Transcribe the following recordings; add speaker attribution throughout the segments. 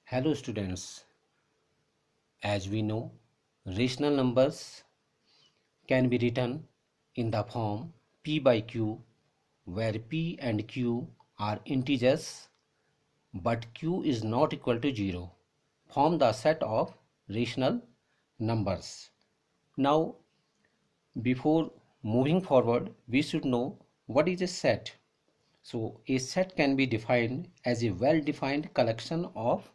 Speaker 1: Hello students, as we know, rational numbers can be written in the form p by q, where p and q are integers but q is not equal to 0, form the set of rational numbers. Now, before moving forward, we should know what is a set. So, a set can be defined as a well-defined collection of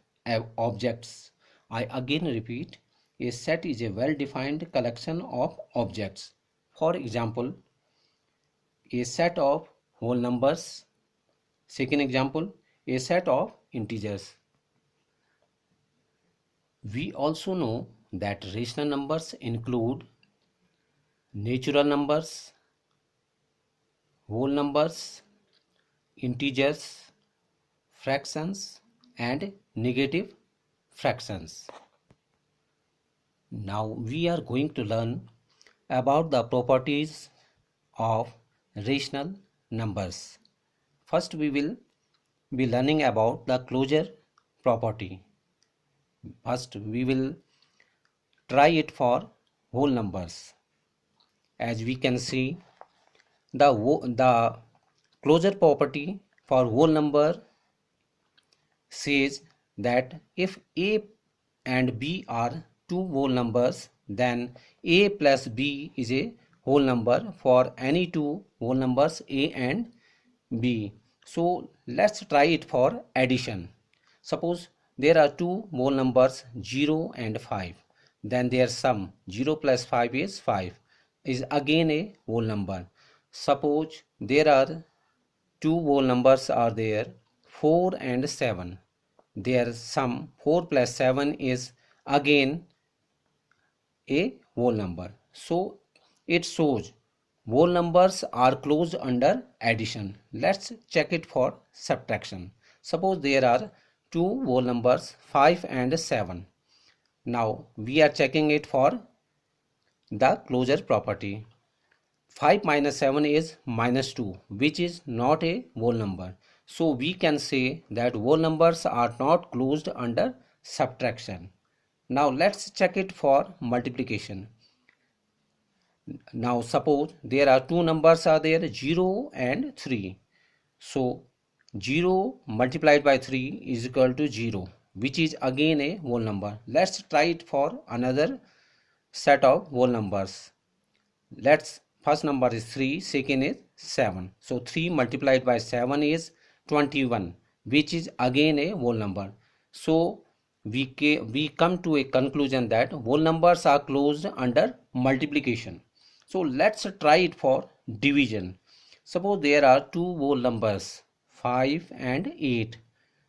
Speaker 1: objects. I again repeat, a set is a well-defined collection of objects. For example, a set of whole numbers. Second example, a set of integers. We also know that rational numbers include natural numbers, whole numbers, integers, fractions, and negative fractions. Now we are going to learn about the properties of rational numbers. First we will be learning about the closure property. First we will try it for whole numbers. As we can see, the closure property for whole number says that if a and b are two whole numbers, then a plus b is a whole number for any two whole numbers a and b. So let's try it for addition. Suppose there are two whole numbers 0 and 5, then their sum 0 plus 5 is 5 is again a whole number. Suppose there are two whole numbers are there 4 and 7, their sum 4 plus 7 is again a whole number. So it shows whole numbers are closed under addition. Let's check it for subtraction. Suppose there are two whole numbers 5 and 7. Now we are checking it for the closure property. 5 minus 7 is minus 2, which is not a whole number. So we can say that whole numbers are not closed under subtraction. Now let's check it for multiplication. Now suppose there are two numbers are there 0 and 3. So 0 multiplied by 3 is equal to 0, which is again a whole number. Let's try it for another set of whole numbers. Let's first number is 3, second is 7. So 3 multiplied by 7 is 21, which is again a whole number. So we come to a conclusion that whole numbers are closed under multiplication. So let's try it for division. Suppose there are two whole numbers 5 and 8.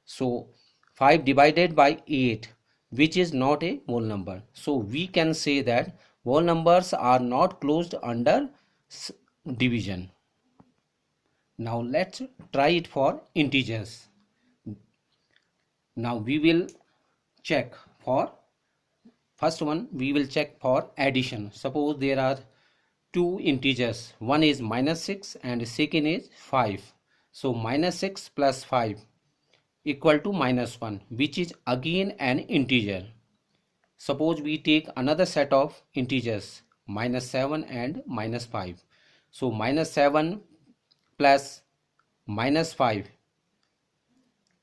Speaker 1: So 5 divided by 8, which is not a whole number. So we can say that whole numbers are not closed under division. Now let's try it for integers. Now we will check for first one, we will check for addition. Suppose there are two integers, one is minus 6 and second is 5. So minus 6 plus 5 equal to minus 1, which is again an integer. Suppose we take another set of integers minus 7 and minus 5. So minus 7 plus minus 5,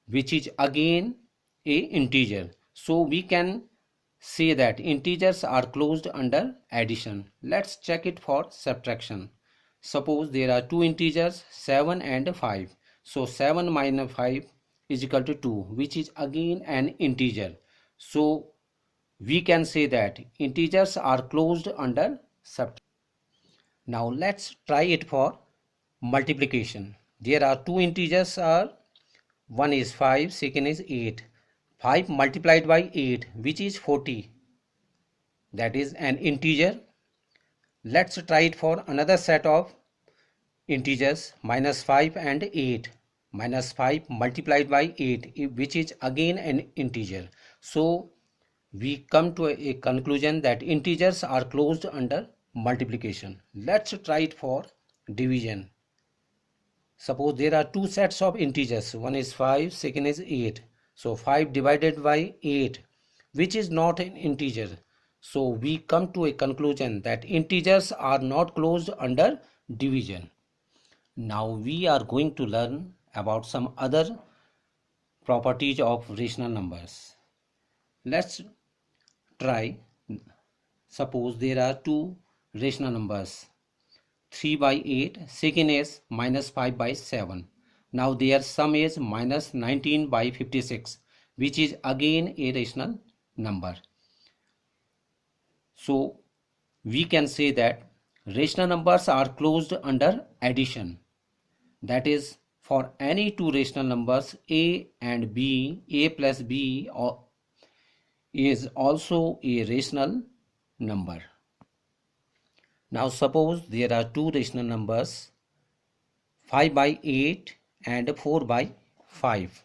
Speaker 1: which is again a integer. So we can say that integers are closed under addition. Let's check it for subtraction. Suppose there are two integers 7 and 5. So 7 minus 5 is equal to 2, which is again an integer. So we can say that integers are closed under subtraction. Now let's try it for multiplication. There are two integers are one is 5, second is 8. 5 multiplied by 8, which is 40, that is an integer. Let's try it for another set of integers minus 5 and 8. Minus 5 multiplied by 8, which is again an integer. So we come to a conclusion that integers are closed under multiplication. Let's try it for division. Suppose there are two sets of integers, one is 5, second is 8. So 5 divided by 8, which is not an integer. So we come to a conclusion that integers are not closed under division. Now we are going to learn about some other properties of rational numbers. Let's try. Suppose there are two rational numbers, 3 by 8, second is minus 5 by 7. Now their sum is minus 19 by 56, which is again a rational number. So we can say that rational numbers are closed under addition. That is, for any two rational numbers a and b, a plus b is also a rational number. Now suppose there are two rational numbers, 5 by 8 and 4 by 5.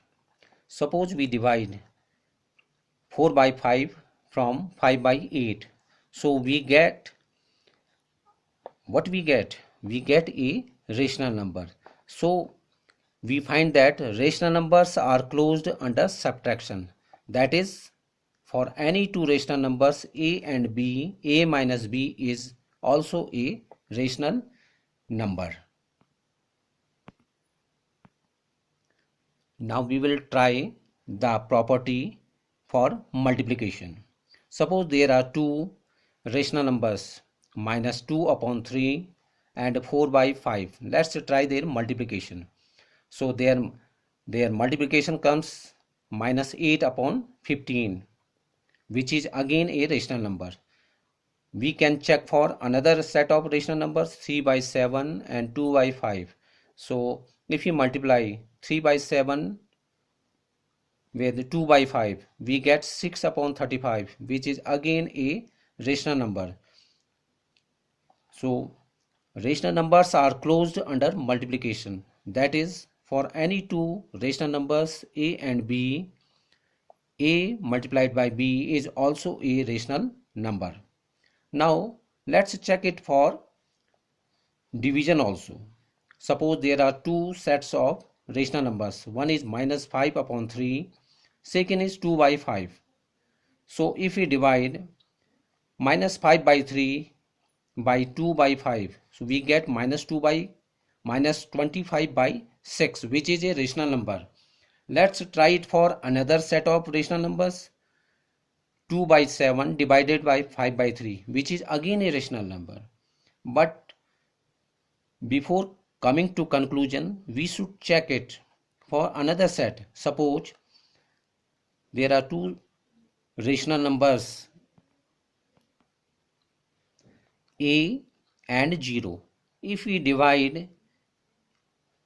Speaker 1: Suppose we divide 4 by 5 from 5 by 8. So we get, what we get? We get a rational number. So we find that rational numbers are closed under subtraction. That is, for any two rational numbers a and b, a minus b is also a rational number. Now we will try the property for multiplication. Suppose there are two rational numbers, minus 2 upon 3 and 4 by 5. Let's try their multiplication. So their multiplication comes minus 8 upon 15, which is again a rational number. We can check for another set of rational numbers, 3 by 7 and 2 by 5. So if you multiply 3 by 7 with 2 by 5, we get 6 upon 35, which is again a rational number. So rational numbers are closed under multiplication. That is, for any two rational numbers a and b, a multiplied by b is also a rational number. Now let's check it for division also. Suppose there are two sets of rational numbers. One is minus 5 upon 3, second is 2 by 5. So if we divide minus 5 by 3 by 2 by 5, so we get minus 2 by minus 25 by 6, which is a rational number. Let's try it for another set of rational numbers, 2 by 7 divided by 5 by 3, which is again a rational number. But before coming to conclusion, we should check it for another set. Suppose there are two rational numbers a and 0. If we divide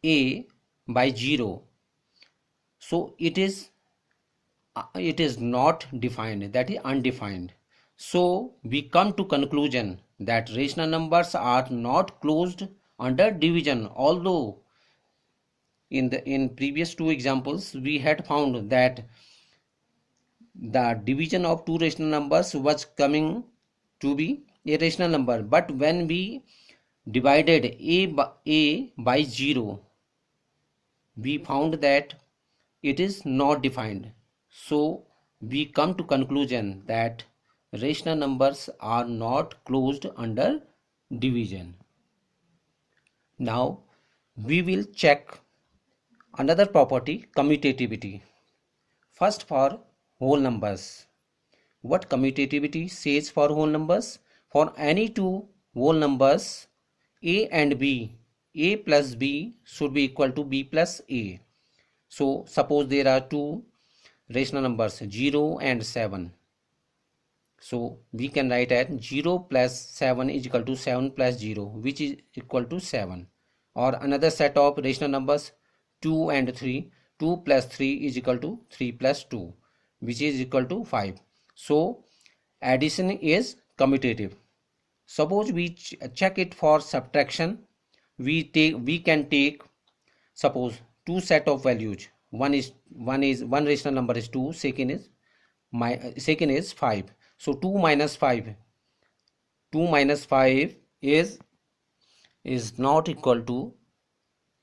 Speaker 1: a by 0, so it is not defined, that is undefined. So we come to conclusion that rational numbers are not closed under division, although in previous two examples we had found that the division of two rational numbers was coming to be a rational number, but when we divided a by 0, we found that it is not defined. So we come to conclusion that rational numbers are not closed under division. Now we will check another property, commutativity. First, for whole numbers. What commutativity says for whole numbers? For any two whole numbers a and b, a plus b should be equal to b plus a. So suppose there are two rational numbers 0 and 7. So we can write as 0 plus 7 is equal to 7 plus 0, which is equal to 7. Or another set of rational numbers 2 and 3, 2 plus 3 is equal to 3 plus 2, which is equal to 5. So addition is commutative. Suppose we check it for subtraction. We can take, suppose, two set of values. One rational number is 2, second is 5. So 2 minus 5 is not equal to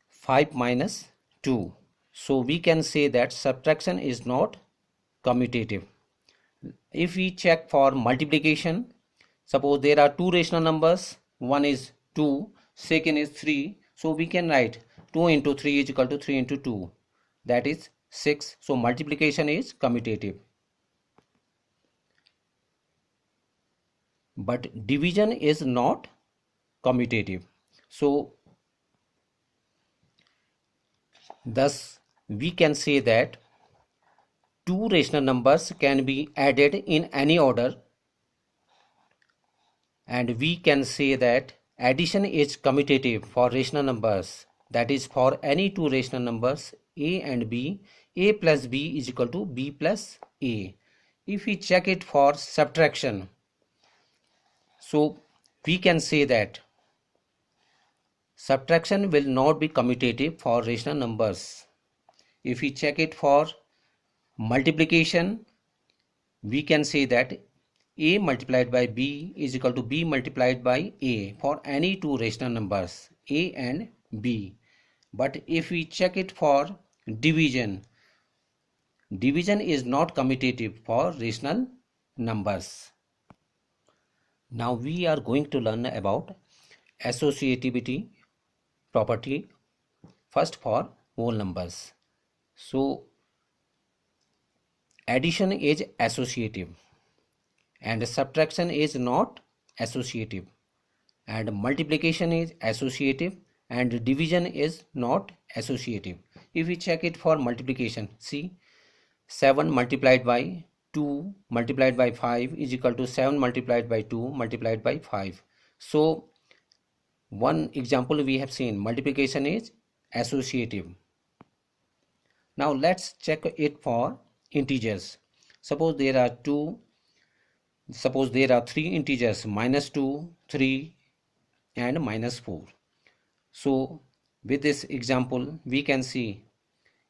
Speaker 1: 5 minus 2. So we can say that subtraction is not commutative. If we check for multiplication, suppose there are two rational numbers, one is 2, second is 3, so we can write 2 into 3 is equal to 3 into 2, that is 6. So multiplication is commutative. But division is not commutative. So thus we can say that two rational numbers can be added in any order, and we can say that addition is commutative for rational numbers, that is for any two rational numbers a and b, a plus b is equal to b plus a. If we check it for subtraction, so we can say that subtraction will not be commutative for rational numbers. If we check it for multiplication, we can say that a multiplied by b is equal to b multiplied by a for any two rational numbers a and b. But if we check it for division, division is not commutative for rational numbers. Now we are going to learn about associativity property first for whole numbers. So addition is associative and subtraction is not associative, and multiplication is associative and division is not associative. If we check it for multiplication, see 7 multiplied by 2 multiplied by 5 is equal to 7 multiplied by 2 multiplied by 5. So one example we have seen, multiplication is associative. Now let's check it for integers. Suppose there are three integers, -2, 3 and -4. So with this example we can see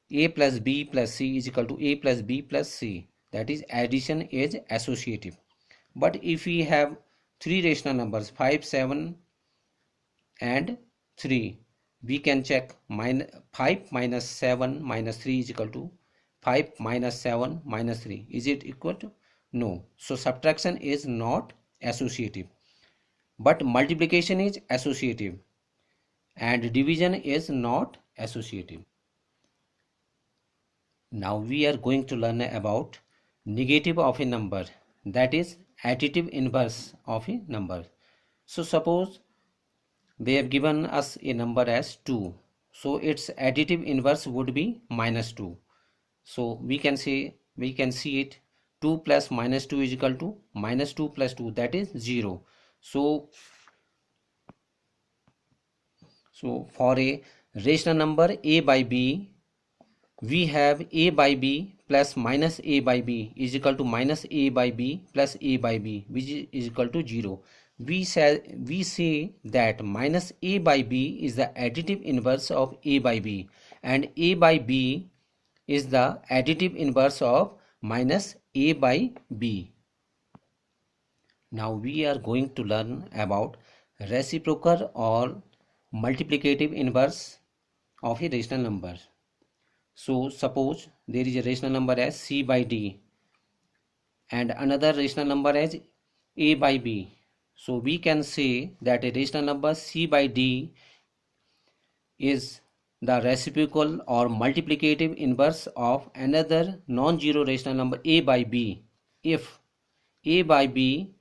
Speaker 1: a plus b plus c is equal to a plus b plus c, that is addition is associative. But if we have three rational numbers 5, 7 and 3, we can check 5 minus 7 minus 3 is equal to 5 minus 7 minus 3. Is it equal to? No. So subtraction is not associative, but multiplication is associative and division is not associative. Now we are going to learn about negative of a number, that is additive inverse of a number. So suppose they have given us a number as 2, so its additive inverse would be -2. So we can see it 2 plus -2 is equal to -2 plus 2, that is 0. So for a rational number a by b, we have a by b plus minus a by b is equal to minus a by b plus a by b, which is equal to 0. We say that minus a by b is the additive inverse of a by b, and a by b is the additive inverse of minus a by b. Now we are going to learn about reciprocal or multiplicative inverse of a rational number. So suppose there is a rational number as c by d and another rational number as a by b. So we can say that a rational number c by d is the reciprocal or multiplicative inverse of another non-zero rational number a by b if a by b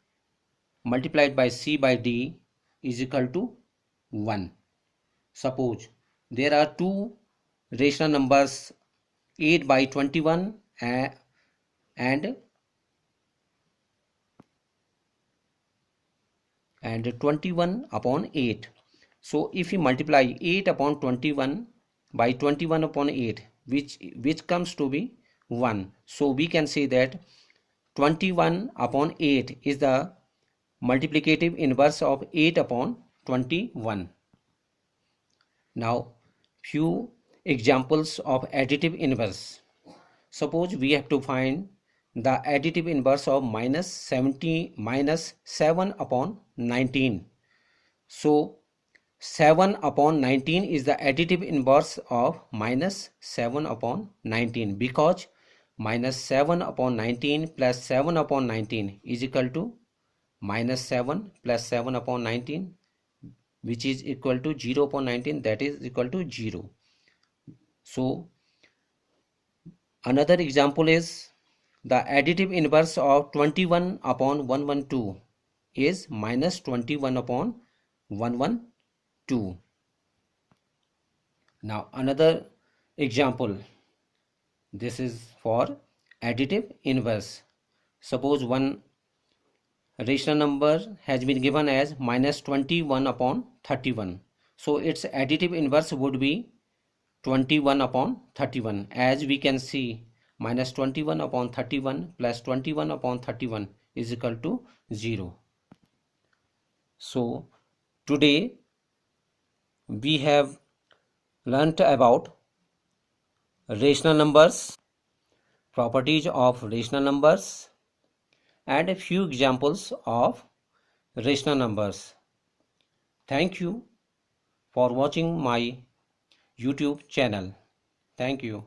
Speaker 1: multiplied by c by d is equal to 1. Suppose there are two rational numbers 8 by 21 and 21 upon 8. So if we multiply 8 upon 21 by 21 upon 8, which comes to be 1. So we can say that 21 upon 8 is the multiplicative inverse of 8 upon 21. Now few examples of additive inverse. Suppose we have to find the additive inverse of minus 7 upon 19. So 7 upon 19 is the additive inverse of minus 7 upon 19, because minus 7 upon 19 plus 7 upon 19 is equal to minus 7 plus 7 upon 19, which is equal to 0 upon 19, that is equal to 0. So another example is the additive inverse of 21 upon 112 is minus 21 upon 112. Now another example, this is for additive inverse. Suppose one rational number has been given as minus 21 upon 31. So its additive inverse would be 21 upon 31. As we can see, minus 21 upon 31 plus 21 upon 31 is equal to 0. So today we have learnt about rational numbers, properties of rational numbers, and a few examples of rational numbers. Thank you for watching my YouTube channel. Thank you.